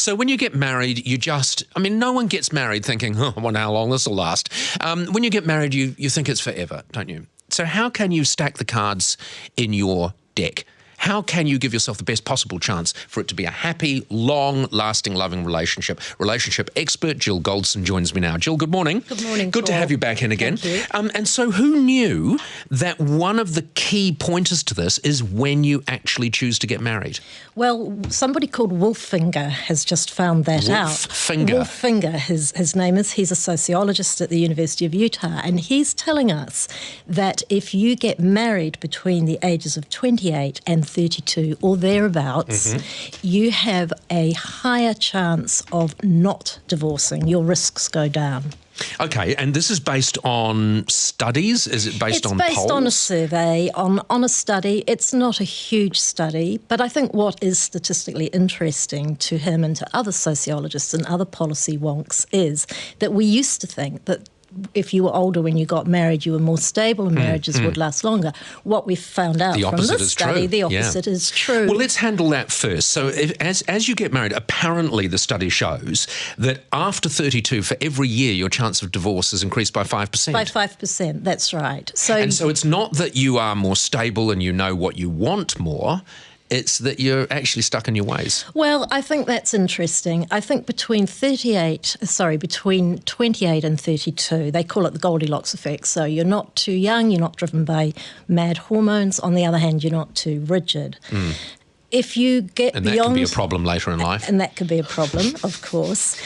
So when you get married, no one gets married thinking, oh, I wonder how long this will last. When you get married, you think it's forever, don't you? So how can you stack the cards in your deck? How can you give yourself the best possible chance for it to be a happy, long-lasting, loving relationship? Relationship expert Jill Goldson joins me now. Jill, good morning. Good morning, Good to Paul. have you back in again. Thank you. And so who knew that one of the key pointers to this is when you actually choose to get married? Well, somebody called Wolfinger has just found that out. Wolfinger, his name is. He's a sociologist at the University of Utah, and he's telling us that if you get married between the ages of 28 and 32 or thereabouts, you have a higher chance of not divorcing. Your risks go down. Okay, and this is based on studies? Is it based on polls? It's based on a survey, on a study. It's not a huge study, but I think what is statistically interesting to him and to other sociologists and other policy wonks is that we used to think that if you were older when you got married, you were more stable and marriages would last longer. What we found out from this study, the opposite is true. Well, let's handle that first. So as you get married, apparently the study shows that after 32, for every year, your chance of divorce is increased by 5%. By 5%, that's right. So it's not that you are more stable and you know what you want more. It's that you're actually stuck in your ways. Well, I think that's interesting. I think between 28 and 32, they call it the Goldilocks effect. So you're not too young, you're not driven by mad hormones. On the other hand, you're not too rigid. If you get and that beyond... can be a problem later in life. And that could be a problem, of course.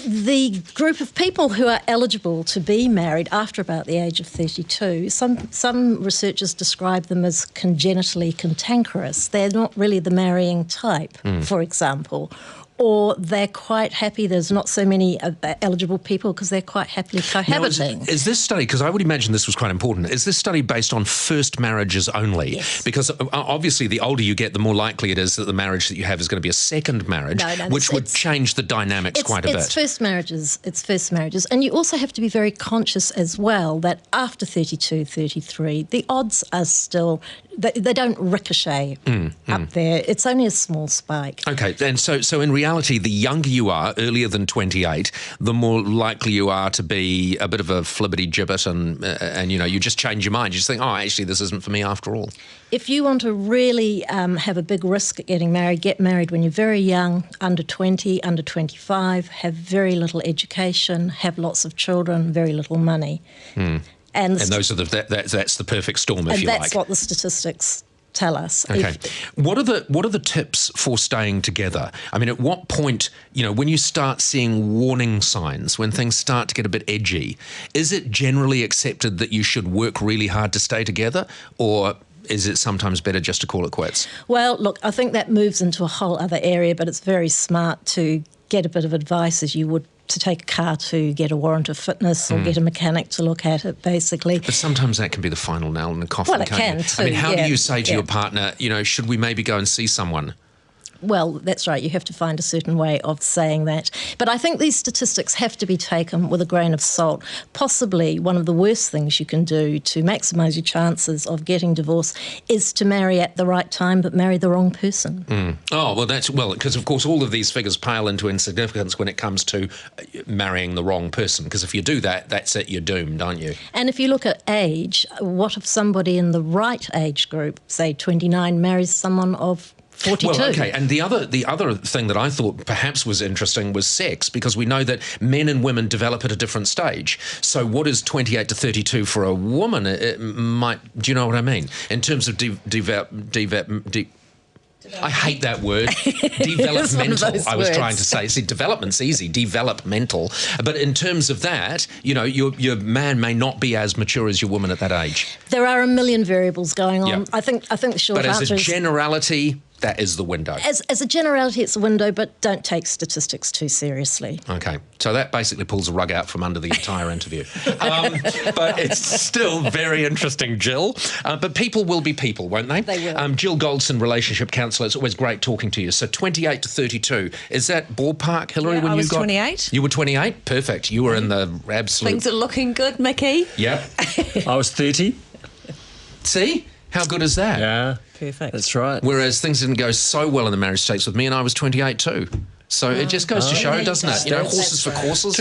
The group of people who are eligible to be married after about the age of 32, some researchers describe them as congenitally cantankerous. They're not really the marrying type, for example. Or they're quite happy. There's not so many eligible people because they're quite happily cohabiting. Now, is this study, because I would imagine this was quite important, is this study based on first marriages only? Yes. Because obviously the older you get, the more likely it is that the marriage that you have is going to be a second marriage, which would change the dynamics quite a bit. It's first marriages. And you also have to be very conscious as well that after 32, 33, the odds are still... They don't ricochet up there. It's only a small spike. Okay, and so in reality, the younger you are, earlier than 28, the more likely you are to be a bit of a flibbity-gibbet and you just change your mind. You just think, oh, actually, this isn't for me after all. If you want to really have a big risk at getting married, get married when you're very young, under 20, under 25, have very little education, have lots of children, very little money. And those are that's the perfect storm, if you like. And that's what the statistics tell us. Okay. What are the tips for staying together? I mean, at what point, when you start seeing warning signs, when things start to get a bit edgy, is it generally accepted that you should work really hard to stay together, or is it sometimes better just to call it quits? Well, look, I think that moves into a whole other area, but it's very smart to get a bit of advice as you would to take a car to get a warrant of fitness or get a mechanic to look at it, basically. But sometimes that can be the final nail in the coffin, Well, it can too. I mean, how do you say to your partner, should we maybe go and see someone? Well, that's right. You have to find a certain way of saying that. But I think these statistics have to be taken with a grain of salt. Possibly one of the worst things you can do to maximise your chances of getting divorced is to marry at the right time but marry the wrong person. Oh, well, because of course all of these figures pale into insignificance when it comes to marrying the wrong person, because if you do that, that's it, you're doomed, aren't you? And if you look at age, what if somebody in the right age group, say 29, marries someone of 42. Well, okay, and the other thing that I thought perhaps was interesting was sex, because we know that men and women develop at a different stage. So what is 28 to 32 for a woman? It might, do you know what I mean? In terms of I hate that word. Developmental, I was trying to say. See, development's easy, developmental. But in terms of that, your man may not be as mature as your woman at that age. There are a million variables going on. Yep. I think the short answer is... But as a generality, that is the window. As a generality, it's a window, but don't take statistics too seriously. Okay, so that basically pulls the rug out from under the entire interview. But it's still very interesting, Jill. But people will be people, won't they? They will. Jill Goldson, relationship counsellor. It's always great talking to you. So 28 to 32, is that ballpark, Hillary? Yeah, when I you was got 28. You were 28. Perfect. You were in the absolute. Things are looking good, Mickey. Yeah. I was 30. See? How good is that? Yeah. Perfect. That's right. Whereas things didn't go so well in the marriage stakes with me, and I was 28 too. So it just goes to show, doesn't it? You know, horses for courses.